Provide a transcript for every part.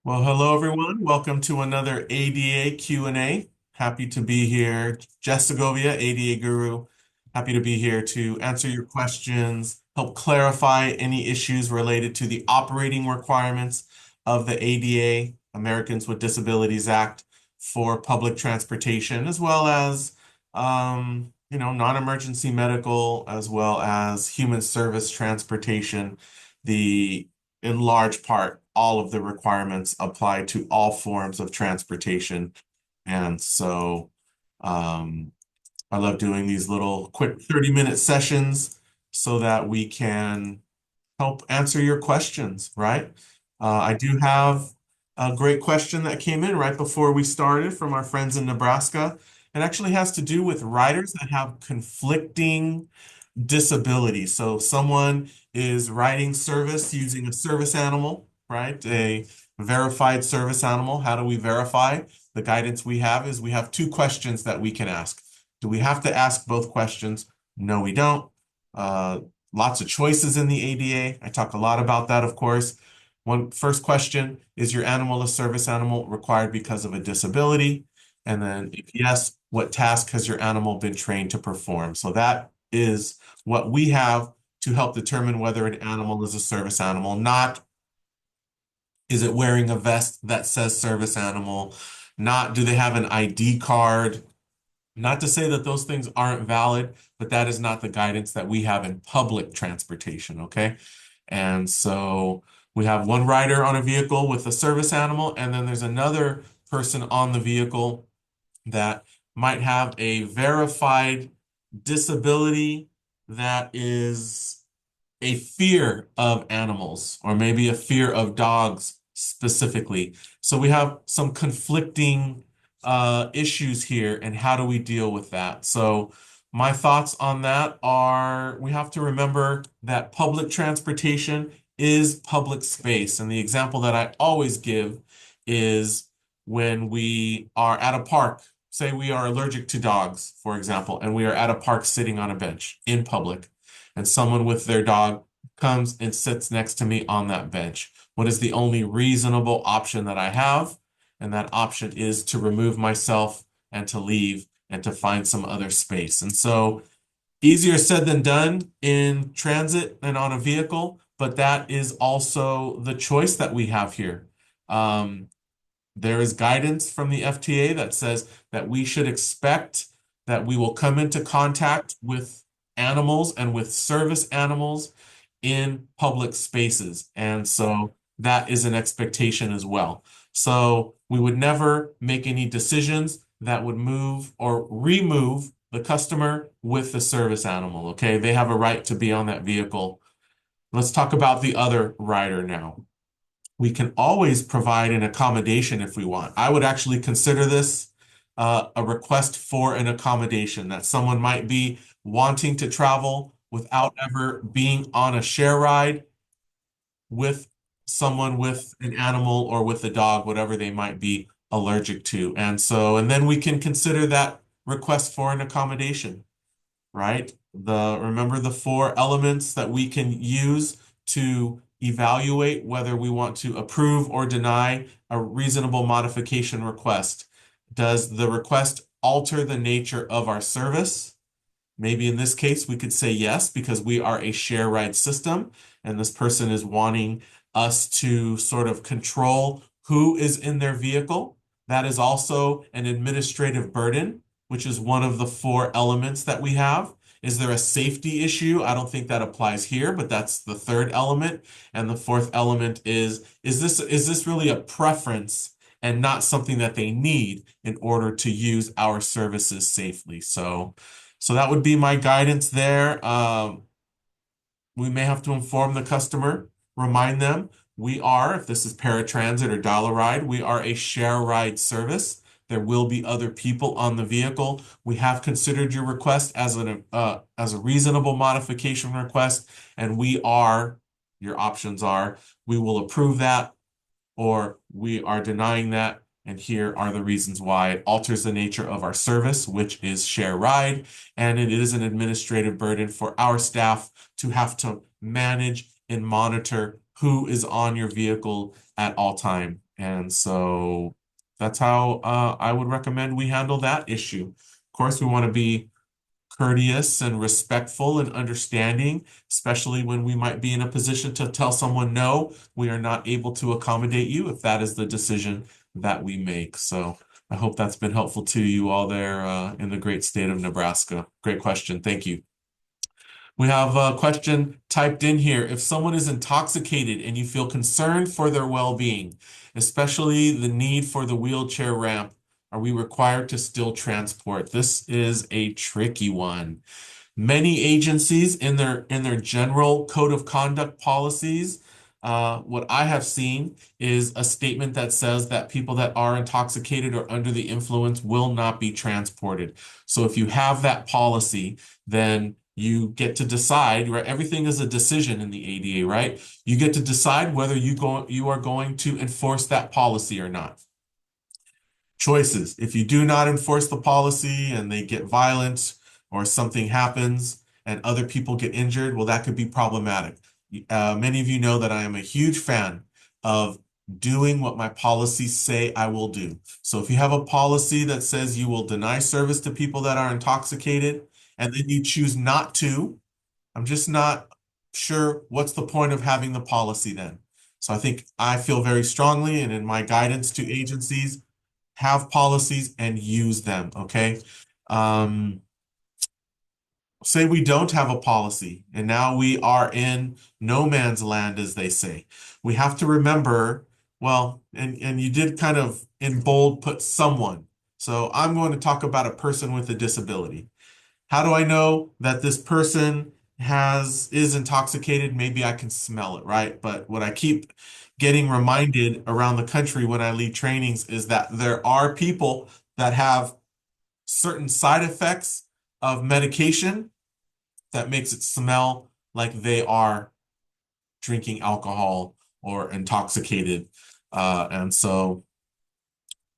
Well, hello everyone. Welcome to another ADA Q&A. Happy to be here. Jess Segovia, ADA Guru. Happy to be here to answer your questions, help clarify any issues related to the operating requirements of the ADA, Americans with Disabilities Act, for public transportation, as well as non-emergency medical, as well as human service transportation. The In large part, all of the requirements apply to all forms of transportation. And so um, I love doing these little quick 30-minute sessions so that we can help answer your questions, right? I do have a great question that came in right before we started from our friends in Nebraska. It actually has to do with riders that have conflicting disability. So someone is riding service using a service animal, right? A verified service animal. How do we verify? The guidance we have is we have two questions that we can ask. Do we have to ask both questions? No, we don't. Uh, Lots of choices in the ADA. I talk a lot about that, of course. One first question, is your animal a service animal required because of a disability? And then if yes, what task has your animal been trained to perform? So that is what we have to help determine whether an animal is a service animal, not is it wearing a vest that says service animal, not do they have an ID card. Not to say that those things aren't valid, but that is not the guidance that we have in public transportation, okay? And so we have one rider on a vehicle with a service animal, and then there's another person on the vehicle that might have a verified disability that is a fear of animals, or maybe a fear of dogs specifically. So we have some conflicting issues here, and how do we deal with that? So my thoughts on that are we have to remember that public transportation is public space. And the example that I always give is when we are at a park, say we are allergic to dogs, for example, and we are at a park sitting on a bench in public, and someone with their dog comes and sits next to me on that bench. What is the only reasonable option that I have? And that option is to remove myself and to leave and to find some other space. And so easier said than done in transit and on a vehicle, but that is also the choice that we have here. Um, there is guidance from the FTA that says that we should expect that we will come into contact with animals and with service animals in public spaces. And so that is an expectation as well. So we would never make any decisions that would move or remove the customer with the service animal. Okay, they have a right to be on that vehicle. Let's talk about the other rider now. We can always provide an accommodation if we want. I would actually consider this a request for an accommodation that someone might be wanting to travel without ever being on a share ride with someone with an animal or with a dog, whatever they might be allergic to. And then we can consider that request for an accommodation, right? Remember the four elements that we can use to evaluate whether we want to approve or deny a reasonable modification request. Does the request alter the nature of our service? Maybe in this case, we could say yes, because we are a share ride system, and this person is wanting us to sort of control who is in their vehicle. That is also an administrative burden, which is one of the four elements that we have. Is there a safety issue? I don't think that applies here, but that's the third element. And the fourth element is this really a preference and not something that they need in order to use our services safely? So that would be my guidance there. We may have to inform the customer, remind them we are, if this is paratransit or dollar ride, we are a share ride service. There will be other people on the vehicle. We have considered your request as a reasonable modification request, and your options are, we will approve that, or we are denying that. And here are the reasons why it alters the nature of our service, which is share ride, and it is an administrative burden for our staff to have to manage and monitor who is on your vehicle at all time. And so that's how I would recommend we handle that issue. Of course, we want to be courteous and respectful and understanding, especially when we might be in a position to tell someone, no, we are not able to accommodate you if that is the decision that we make. So I hope that's been helpful to you all there in the great state of Nebraska. Great question. Thank you. We have a question typed in here. If someone is intoxicated and you feel concerned for their well-being, especially the need for the wheelchair ramp, are we required to still transport? This is a tricky one. Many agencies in their general code of conduct policies, what I have seen is a statement that says that people that are intoxicated or under the influence will not be transported. So if you have that policy, then you get to decide, right? Everything is a decision in the ADA, right? You get to decide whether you are going to enforce that policy or not. Choices. If you do not enforce the policy and they get violent or something happens and other people get injured, well, that could be problematic. Many of you know that I am a huge fan of doing what my policies say I will do. So if you have a policy that says you will deny service to people that are intoxicated and then you choose not to, I'm just not sure what's the point of having the policy then. So I feel very strongly, and in my guidance to agencies, have policies and use them, okay? Um, Say we don't have a policy and now we are in no man's land, as they say. We have to remember, well, and you did kind of in bold put someone. So I'm going to talk about a person with a disability. How do I know that this person is intoxicated? Maybe I can smell it, right? But what I keep getting reminded around the country when I lead trainings is that there are people that have certain side effects of medication that makes it smell like they are drinking alcohol or intoxicated. And so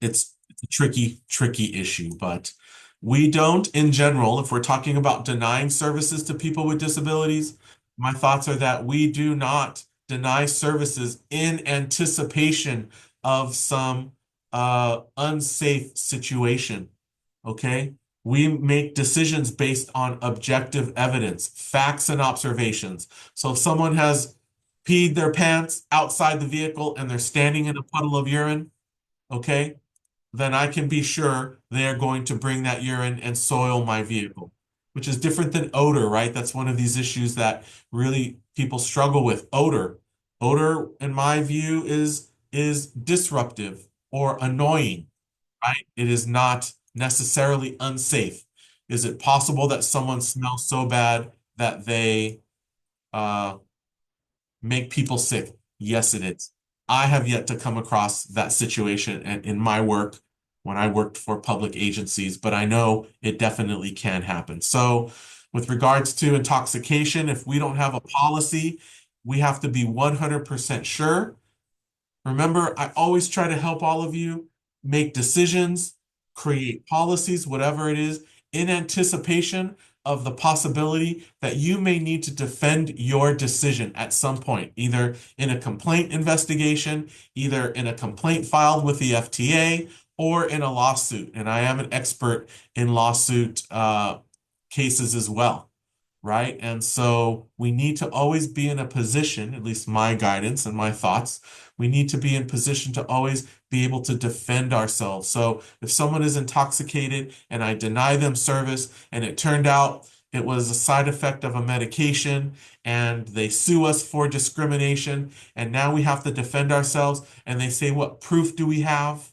it's a tricky issue, but we don't, in general, if we're talking about denying services to people with disabilities, my thoughts are that we do not deny services in anticipation of some unsafe situation. Okay? We make decisions based on objective evidence, facts, and observations. So if someone has peed their pants outside the vehicle and they're standing in a puddle of urine, okay, then I can be sure they are going to bring that urine and soil my vehicle, which is different than odor, right? That's one of these issues that really people struggle with. Odor. Odor, in my view, is disruptive or annoying, right? It is not necessarily unsafe. Is it possible that someone smells so bad that they uh, make people sick? Yes, it is. I have yet to come across that situation in my work when I worked for public agencies, but I know it definitely can happen. So, with regards to intoxication, if we don't have a policy, we have to be 100% sure. Remember, I always try to help all of you make decisions, create policies, whatever it is, in anticipation of the possibility that you may need to defend your decision at some point, either in a complaint investigation, either in a complaint filed with the FTA, or in a lawsuit. And I am an expert in lawsuit cases as well, right? And so we need to always be in a position, at least my guidance and my thoughts, we need to be in position to always be able to defend ourselves. So if someone is intoxicated and I deny them service and it turned out it was a side effect of a medication and they sue us for discrimination and now we have to defend ourselves and they say, what proof do we have?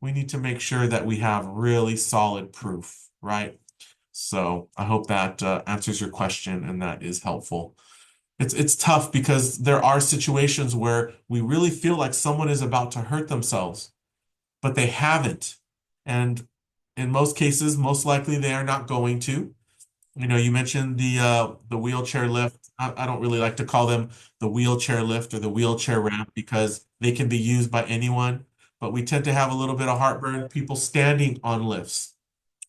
We need to make sure that we have really solid proof, right? So I hope that answers your question and that is helpful. It's tough because there are situations where we really feel like someone is about to hurt themselves, but they haven't. And in most cases, most likely they are not going to. You know, you mentioned the wheelchair lift. I don't really like to call them the wheelchair lift or the wheelchair ramp because they can be used by anyone. But we tend to have a little bit of heartburn, people standing on lifts.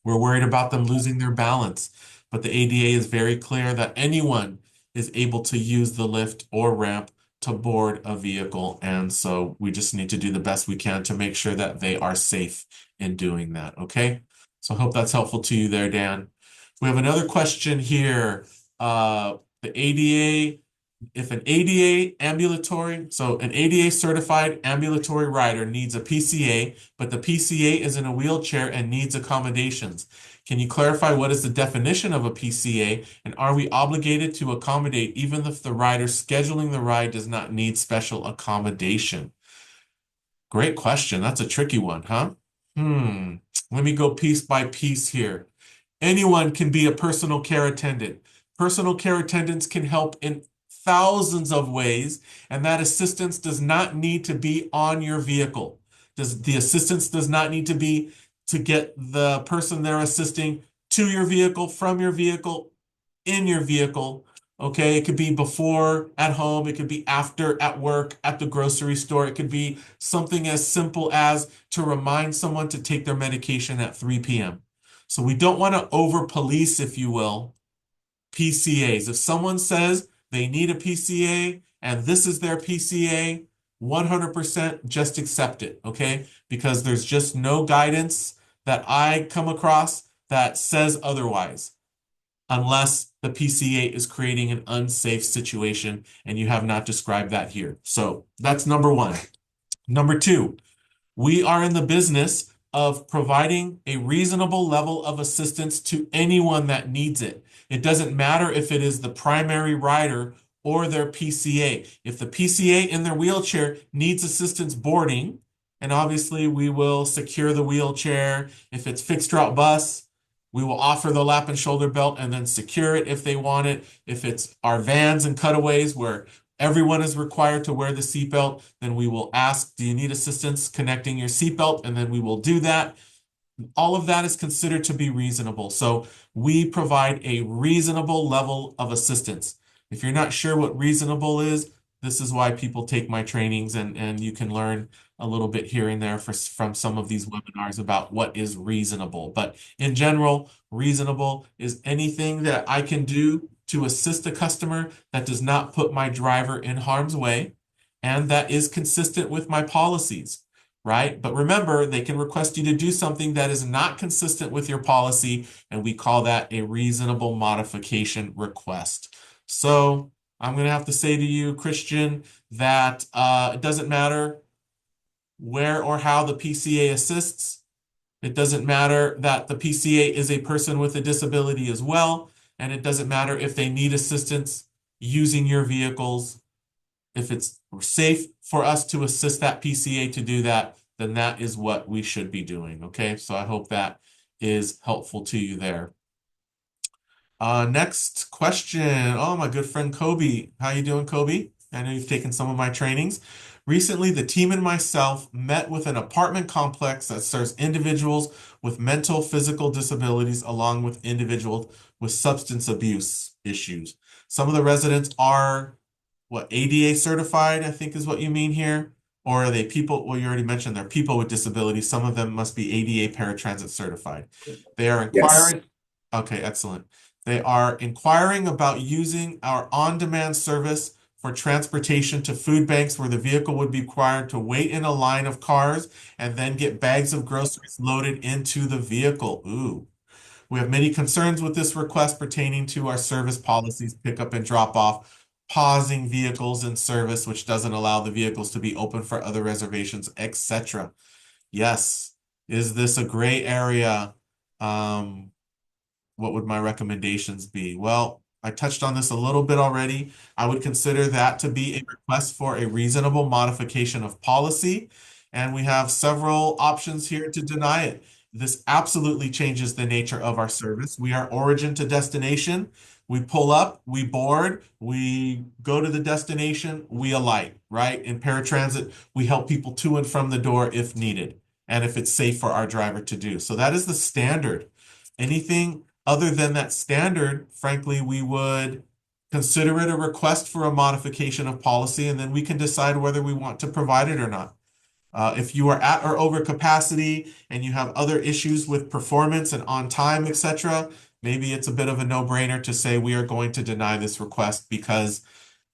We're worried about them losing their balance, but the ADA is very clear that anyone is able to use the lift or ramp to board a vehicle. And so we just need to do the best we can to make sure that they are safe in doing that. Okay. So I hope that's helpful to you there, Dan. We have another question here. The ADA, if an ADA ambulatory, so an ADA certified ambulatory rider needs a PCA, but the PCA is in a wheelchair and needs accommodations. Can you clarify what is the definition of a PCA, and are we obligated to accommodate even if the rider scheduling the ride does not need special accommodation? Great question. That's a tricky one, huh? Let me go piece by piece here. Anyone can be a personal care attendant. Personal care attendants can help in thousands of ways, and that assistance does not need to be on your vehicle. The assistance does not need to be to get the person they're assisting to your vehicle, from your vehicle, in your vehicle. Okay, it could be before at home, it could be after at work, at the grocery store. It could be something as simple as to remind someone to take their medication at 3 p.m. So we don't want to over police, if you will, PCAs. If someone says they need a PCA and this is their PCA, 100% just accept it, okay? Because there's just no guidance that I come across that says otherwise, unless the PCA is creating an unsafe situation, and you have not described that here. So that's number one. Number two, we are in the business of providing a reasonable level of assistance to anyone that needs it. It doesn't matter if it is the primary rider or their PCA. If the PCA in their wheelchair needs assistance boarding, and obviously we will secure the wheelchair. If it's fixed route bus, we will offer the lap and shoulder belt and then secure it if they want it. If it's our vans and cutaways where everyone is required to wear the seatbelt, then we will ask, do you need assistance connecting your seatbelt? And then we will do that. All of that is considered to be reasonable. So we provide a reasonable level of assistance. If you're not sure what reasonable is, this is why people take my trainings, and you can learn a little bit here and there from some of these webinars about what is reasonable. But in general, reasonable is anything that I can do to assist a customer that does not put my driver in harm's way and that is consistent with my policies, right? But remember, they can request you to do something that is not consistent with your policy, and we call that a reasonable modification request. So I'm going to have to say to you, Christian, that it doesn't matter where or how the PCA assists. It doesn't matter that the PCA is a person with a disability as well. And it doesn't matter if they need assistance using your vehicles. If it's safe for us to assist that PCA to do that, then that is what we should be doing. Okay, so I hope that is helpful to you there. Next question. Oh, my good friend Kobe. How you doing, Kobe? I know you've taken some of my trainings. Recently, the team and myself met with an apartment complex that serves individuals with mental, physical disabilities, along with individuals with substance abuse issues. Some of the residents are ADA certified, I think is what you mean here. Or are they people? Well, you already mentioned they're people with disabilities. Some of them must be ADA paratransit certified. They are Yes. inquiring. Okay, excellent. They are inquiring about using our on-demand service for transportation to food banks where the vehicle would be required to wait in a line of cars and then get bags of groceries loaded into the vehicle. Ooh. We have many concerns with this request pertaining to our service policies, pickup and drop off, pausing vehicles in service, which doesn't allow the vehicles to be open for other reservations, etc. Yes. Is this a gray area? What would my recommendations be? Well, I touched on this a little bit already. I would consider that to be a request for a reasonable modification of policy, and we have several options here to deny it. This absolutely changes the nature of our service. We are origin to destination. We pull up, we board, we go to the destination, we alight, right? In paratransit, we help people to and from the door if needed, and if it's safe for our driver to do. So that is the standard. Anything other than that standard, frankly, we would consider it a request for a modification of policy, and then we can decide whether we want to provide it or not. If you are at or over capacity and you have other issues with performance and on time, etc., maybe it's a bit of a no-brainer to say we are going to deny this request because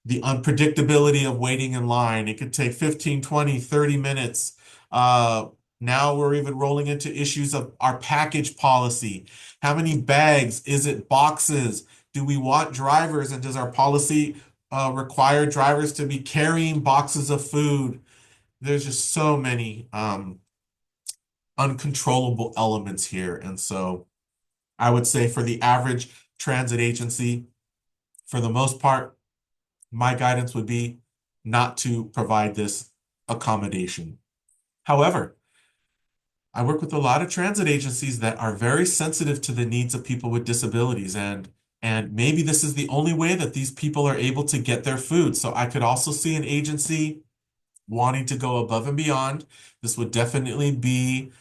the unpredictability of waiting in line. It could take 15, 20, 30 minutes. Uh, Now we're even rolling into issues of our package policy. How many bags? Is it boxes? Do we want drivers? And does our policy require drivers to be carrying boxes of food? There's just so many uncontrollable elements here. And so I would say for the average transit agency, for the most part, my guidance would be not to provide this accommodation. However, I work with a lot of transit agencies that are very sensitive to the needs of people with disabilities, and maybe this is the only way that these people are able to get their food. So I could also see an agency wanting to go above and beyond. This would definitely be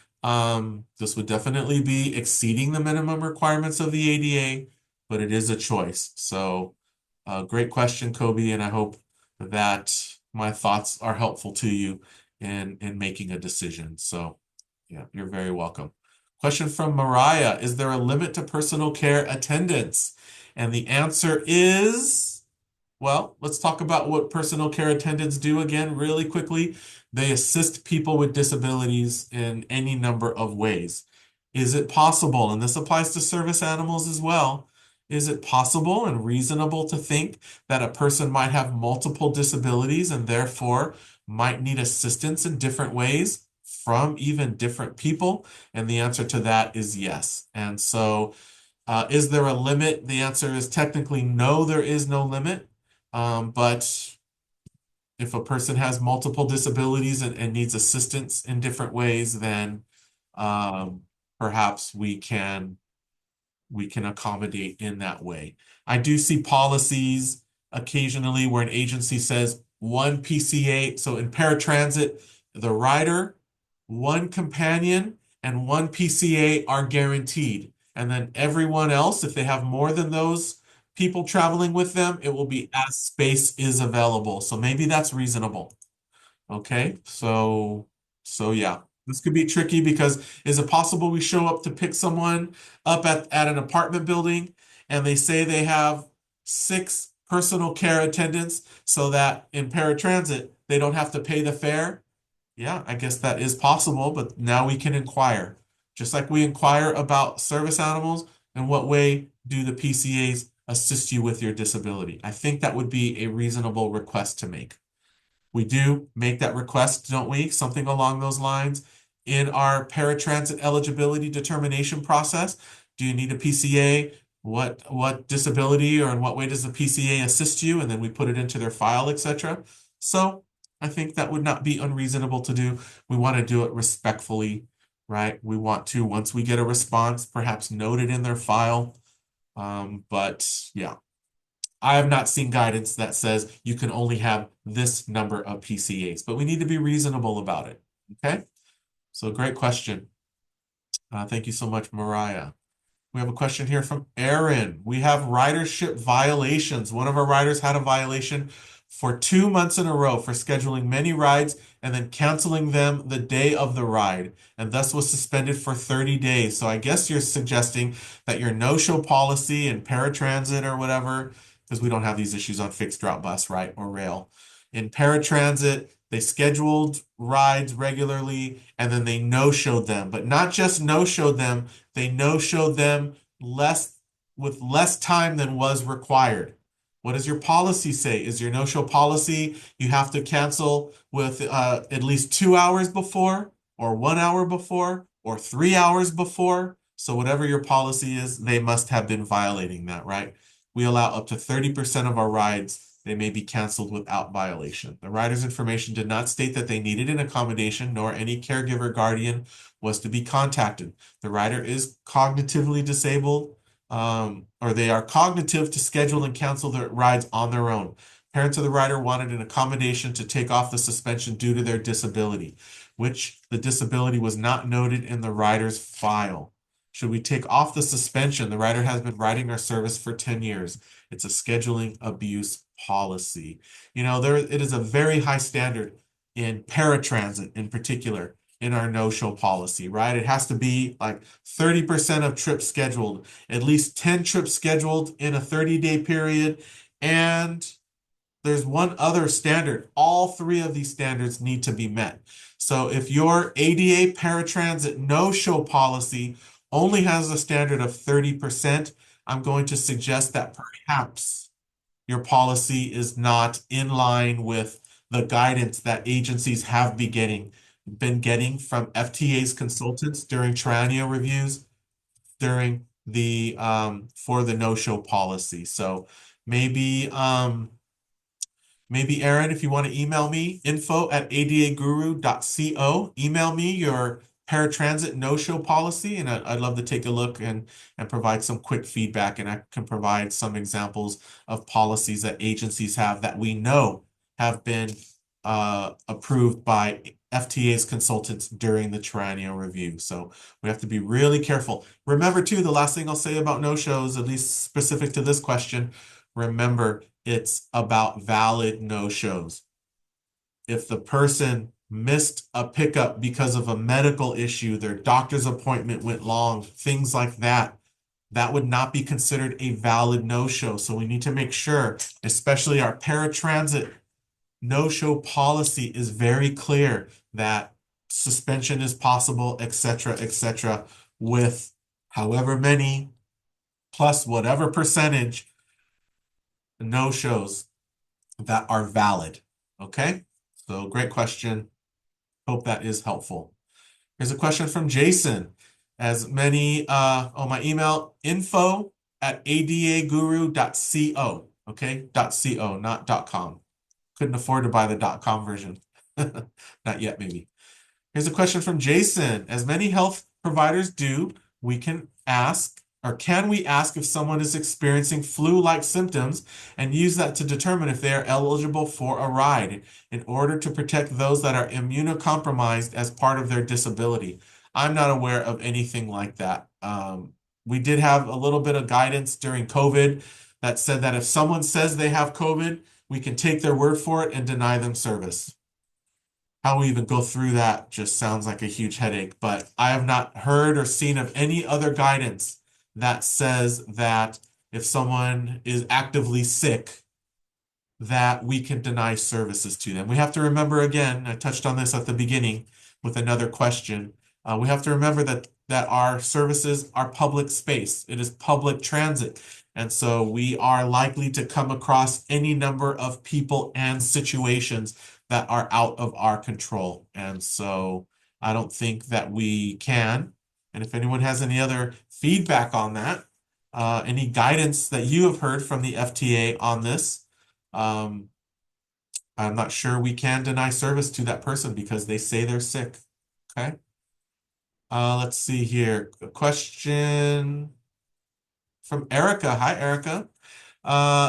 exceeding the minimum requirements of the ADA, but it is a choice. So, great question, Kobe, and I hope that my thoughts are helpful to you in making a decision. So, yeah, you're very welcome. Question from Mariah: Is there a limit to personal care attendance? And the answer is, well, let's talk about what personal care attendants do again really quickly. They assist people with disabilities in any number of ways. Is it possible, and this applies to service animals as well, is it possible and reasonable to think that a person might have multiple disabilities and therefore might need assistance in different ways from even different people? And the answer to that is yes. And so, is there a limit? The answer is technically no, there is no limit. But if a person has multiple disabilities and needs assistance in different ways, then um, perhaps we can accommodate in that way. I do see policies occasionally where an agency says one PCA. So in paratransit, the rider, one companion, and one PCA are guaranteed. And then everyone else, if they have more than those people traveling with them, it will be as space is available. So maybe that's reasonable. Okay, so yeah, this could be tricky because is it possible we show up to pick someone up at an apartment building and they say they have six personal care attendants so that in paratransit they don't have to pay the fare? Yeah, I guess that is possible, but now we can inquire. Just like we inquire about service animals, in what way do the PCAs assist you with your disability? I think that would be a reasonable request to make. We do make that request, don't we? Something along those lines in our paratransit eligibility determination process. Do you need a PCA? What disability or in what way does the PCA assist you? And then we put it into their file, etc. So I think that would not be unreasonable to do. We want to do it respectfully, right? We want to, once we get a response, perhaps note it in their file. But yeah, I have not seen guidance that says you can only have this number of PCAs, but we need to be reasonable about it. Okay? So great question. Thank you so much, Mariah. We have a question here from Aaron. We have ridership violations. One of our riders had a violation for 2 months in a row for scheduling many rides and then canceling them the day of the ride, and thus was suspended for 30 days. So I guess you're suggesting that your no-show policy in paratransit or whatever, because we don't have these issues on fixed route bus, right, or rail. In paratransit, they scheduled rides regularly and then they no-showed them, but not just no-showed them, they no-showed them less with less time than was required. What does your policy say? Is your no-show policy you have to cancel with at least 2 hours before, or 1 hour before, or 3 hours before? So whatever your policy is, they must have been violating that, right? We allow up to 30% of our rides. They may be canceled without violation. The rider's information did not state that they needed an accommodation, nor any caregiver guardian was to be contacted. The rider is cognitively disabled, or they are cognitive to schedule and cancel their rides on their own. Parents of the rider wanted an accommodation to take off the suspension due to their disability, which the disability was not noted in the rider's file. Should we take off the suspension? The rider has been riding our service for 10 years. It's a scheduling abuse policy. It is a very high standard in paratransit in particular in our no-show policy, right? It has to be like 30% of trips scheduled, at least 10 trips scheduled in a 30-day period, and there's one other standard. All three of these standards need to be met. So if your ADA paratransit no-show policy only has a standard of 30%, I'm going to suggest that perhaps your policy is not in line with the guidance that agencies have been getting from FTA's consultants during triennial reviews during the for the no-show policy. So maybe maybe Aaron, if you want to email me, info@adaguru.co, email me your paratransit no-show policy, and I'd love to take a look and provide some quick feedback. And I can provide some examples of policies that agencies have that we know have been approved by FTA's consultants during the triennial review. So we have to be really careful. Remember, too, the last thing I'll say about no-shows, at least specific to this question, remember, it's about valid no-shows. If the person missed a pickup because of a medical issue, their doctor's appointment went long, things like that, that would not be considered a valid no-show. So we need to make sure, especially our paratransit no-show policy is very clear that suspension is possible, etc., with however many plus whatever percentage no-shows that are valid. Okay, so great question. Hope that is helpful. Here's a question from Jason. As many, my email, info@adaguru.co. Okay, .co, not .com. Couldn't afford to buy the .com version. Not yet, maybe. Here's a question from Jason. As many health providers do, we can ask, or can we ask if someone is experiencing flu-like symptoms and use that to determine if they are eligible for a ride in order to protect those that are immunocompromised as part of their disability? I'm not aware of anything like that. We did have a little bit of guidance during COVID that said that if someone says they have COVID, we can take their word for it and deny them service. How we even go through that just sounds like a huge headache, but I have not heard or seen of any other guidance that says that if someone is actively sick, that we can deny services to them. We have to remember, again, I touched on this at the beginning with another question. We have to remember that our services are public space. It is public transit. And so we are likely to come across any number of people and situations that are out of our control. And so I don't think that we can. And if anyone has any other feedback on that, any guidance that you have heard from the FTA on this, I'm not sure we can deny service to that person because they say they're sick. Okay. Let's see here. A question from Erica. Hi, Erica.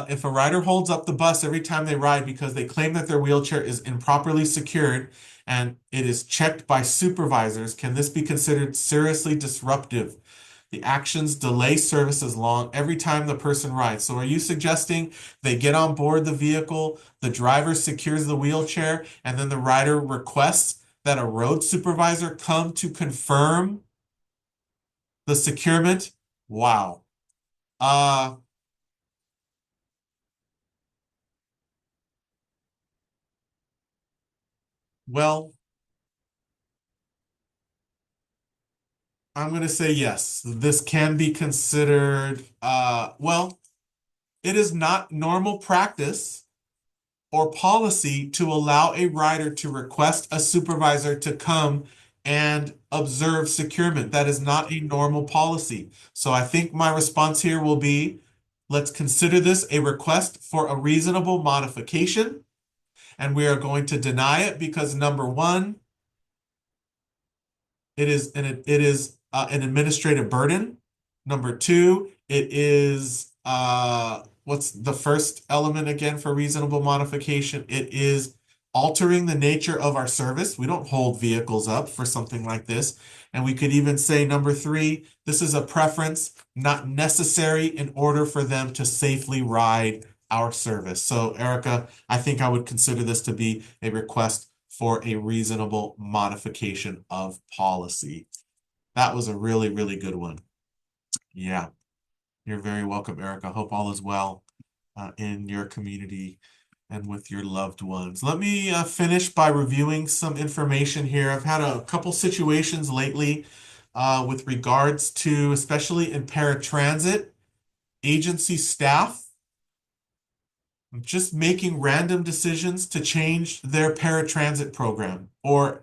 If a rider holds up the bus every time they ride because they claim that their wheelchair is improperly secured and it is checked by supervisors, can this be considered seriously disruptive? The actions delay service as long every time the person rides. So are you suggesting they get on board the vehicle, the driver secures the wheelchair, and then the rider requests that a road supervisor come to confirm the securement? Wow. Uh, well, I'm going to say yes. This can be considered, well, it is not normal practice or policy to allow a rider to request a supervisor to come and observe securement. That is not a normal policy. So I think my response here will be, let's consider this a request for a reasonable modification, and we are going to deny it because number one, it is an administrative burden. Number two, it is what's the first element again for reasonable modification? It is altering the nature of our service. We don't hold vehicles up for something like this. And we could even say number three, this is a preference, not necessary in order for them to safely ride our service. So, Erica, I think I would consider this to be a request for a reasonable modification of policy. That was a really, really good one. Yeah, you're very welcome, Erica. Hope all is well in your community and with your loved ones. Let me finish by reviewing some information here. I've had a couple situations lately with regards to, especially in paratransit, agency staff just making random decisions to change their paratransit program or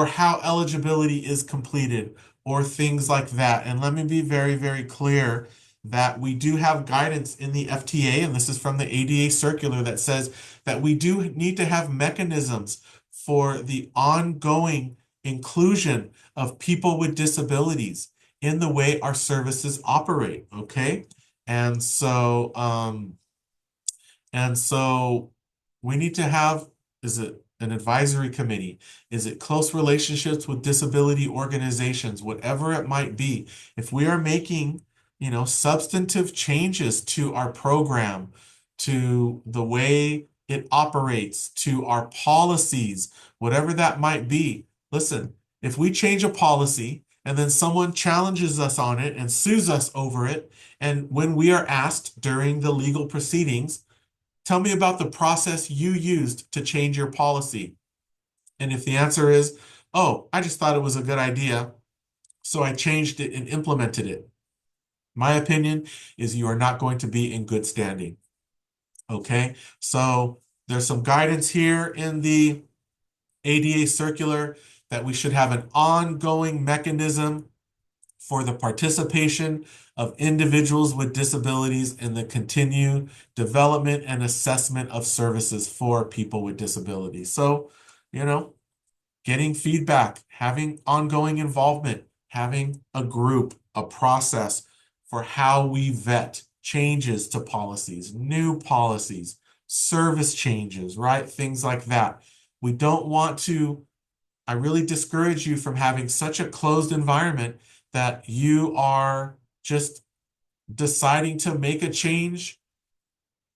how eligibility is completed or things like that. And let me be very, very clear that we do have guidance in the FTA, and this is from the ADA circular that says that we do need to have mechanisms for the ongoing inclusion of people with disabilities in the way our services operate, okay? And so, and so we need to have, is it an advisory committee? Is it close relationships with disability organizations, whatever it might be? If we are making, substantive changes to our program, to the way it operates, to our policies, whatever that might be, listen, if we change a policy and then someone challenges us on it and sues us over it, and when we are asked during the legal proceedings, tell me about the process you used to change your policy. And if the answer is, oh, I just thought it was a good idea, so I changed it and implemented it. My opinion is you are not going to be in good standing. Okay, so there's some guidance here in the ADA circular that we should have an ongoing mechanism for the participation of individuals with disabilities in the continued development and assessment of services for people with disabilities. So, getting feedback, having ongoing involvement, having a group, a process for how we vet changes to policies, new policies, service changes, right? Things like that. We don't want to, I really discourage you from having such a closed environment that you are just deciding to make a change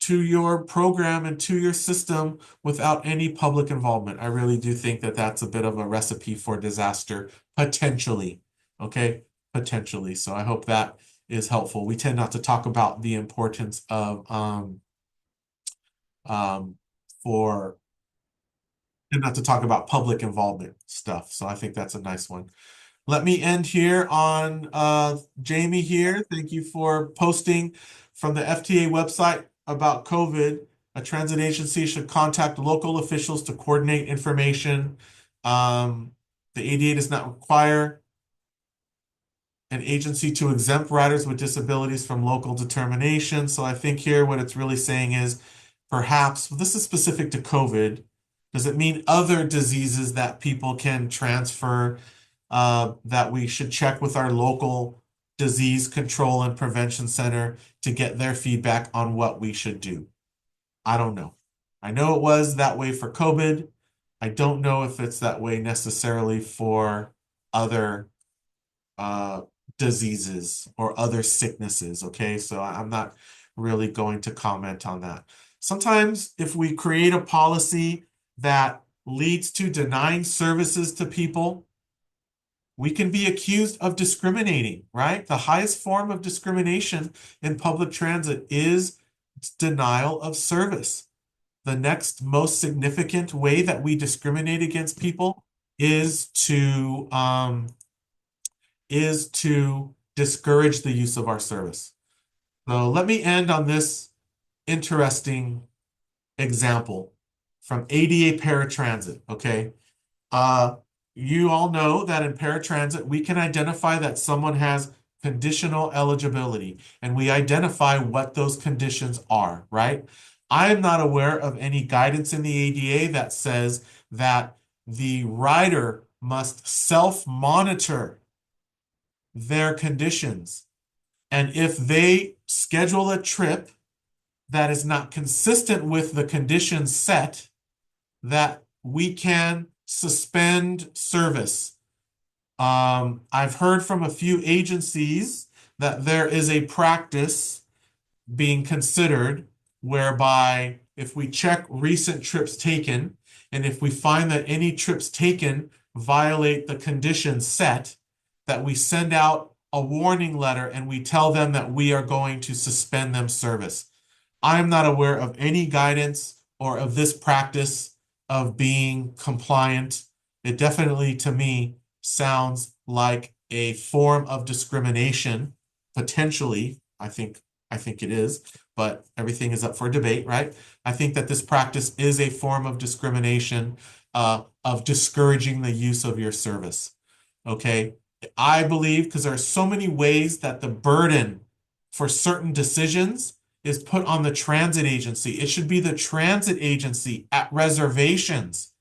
to your program and to your system without any public involvement. I really do think that that's a bit of a recipe for disaster, potentially. Okay, potentially. So I hope that is helpful. We tend not to talk about the importance of for and not to talk about public involvement stuff. So I think that's a nice one. Let me end here on Jamie here. Thank you for posting from the FTA website about COVID. A transit agency should contact local officials to coordinate information. The ADA does not require an agency to exempt riders with disabilities from local determination. So I think here what it's really saying is perhaps, well, this is specific to COVID. Does it mean other diseases that people can transfer that we should check with our local disease control and prevention center to get their feedback on what we should do? I don't know. I know it was that way for COVID. I don't know if it's that way necessarily for other diseases or other sicknesses. Okay, so I'm not really going to comment on that. Sometimes if we create a policy that leads to denying services to people, we can be accused of discriminating, right? The highest form of discrimination in public transit is denial of service. The next most significant way that we discriminate against people is to discourage the use of our service. So let me end on this interesting example from ADA Paratransit, okay? You all know that in paratransit, we can identify that someone has conditional eligibility, and we identify what those conditions are, right? I am not aware of any guidance in the ADA that says that the rider must self-monitor their conditions. And if they schedule a trip that is not consistent with the conditions set, that we can suspend service. I've heard from a few agencies that there is a practice being considered whereby if we check recent trips taken, and if we find that any trips taken violate the conditions set, that we send out a warning letter and we tell them that we are going to suspend them service. I'm not aware of any guidance or of this practice of being compliant, it definitely to me sounds like a form of discrimination, potentially. I think it is, but everything is up for debate, right? I think that this practice is a form of discrimination, of discouraging the use of your service. Okay. I believe because there are so many ways that the burden for certain decisions is put on the transit agency. It should be the transit agency at reservations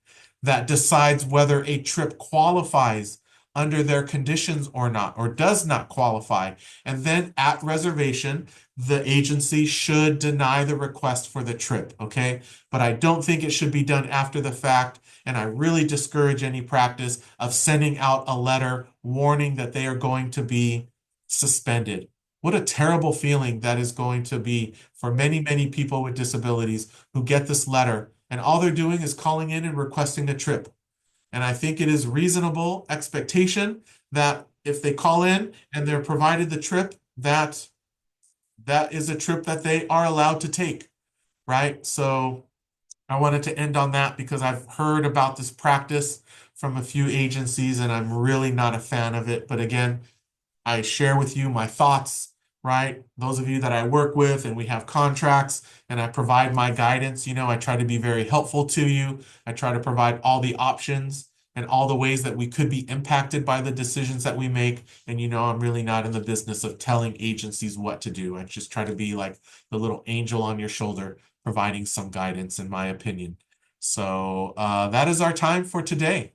that decides whether a trip qualifies under their conditions or not, or does not qualify. And then at reservation, the agency should deny the request for the trip. Okay. But I don't think it should be done after the fact. And I really discourage any practice of sending out a letter warning that they are going to be suspended. What a terrible feeling that is going to be for many, many people with disabilities who get this letter and all they're doing is calling in and requesting a trip. And I think it is reasonable expectation that if they call in and they're provided the trip, that is a trip that they are allowed to take, right? So I wanted to end on that because I've heard about this practice from a few agencies and I'm really not a fan of it. But again, I share with you my thoughts, right? Those of you that I work with and we have contracts and I provide my guidance, I try to be very helpful to you. I try to provide all the options and all the ways that we could be impacted by the decisions that we make. And I'm really not in the business of telling agencies what to do. I just try to be like the little angel on your shoulder, providing some guidance, in my opinion. So that is our time for today.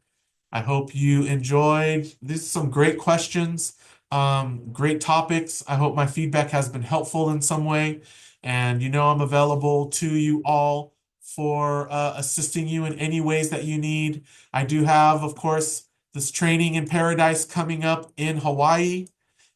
I hope you enjoyed. These are some great questions, great topics. I hope my feedback has been helpful in some way. And I'm available to you all for assisting you in any ways that you need. I do have, of course, this training in paradise coming up in Hawaii.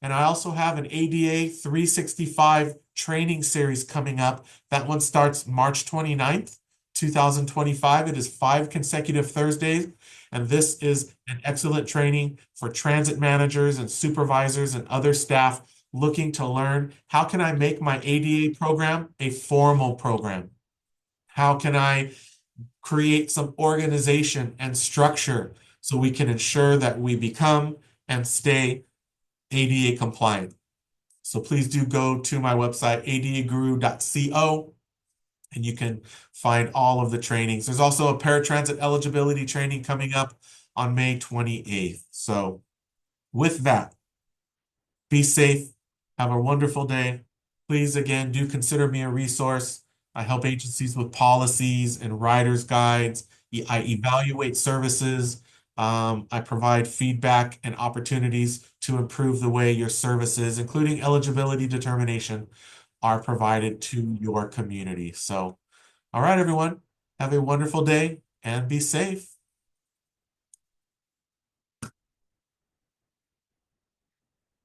And I also have an ADA 365 training series coming up. That one starts March 29th, 2025. It is 5 consecutive Thursdays. And this is an excellent training for transit managers and supervisors and other staff looking to learn how can I make my ADA program a formal program? How can I create some organization and structure so we can ensure that we become and stay ADA compliant? So please do go to my website, adaguru.co, and you can find all of the trainings. There's also a paratransit eligibility training coming up on May 28th. So with that, be safe. Have a wonderful day. Please, again, do consider me a resource. I help agencies with policies and riders guides. I evaluate services. I provide feedback and opportunities to improve the way your services, including eligibility determination, are provided to your community. So, all right, everyone, have a wonderful day and be safe.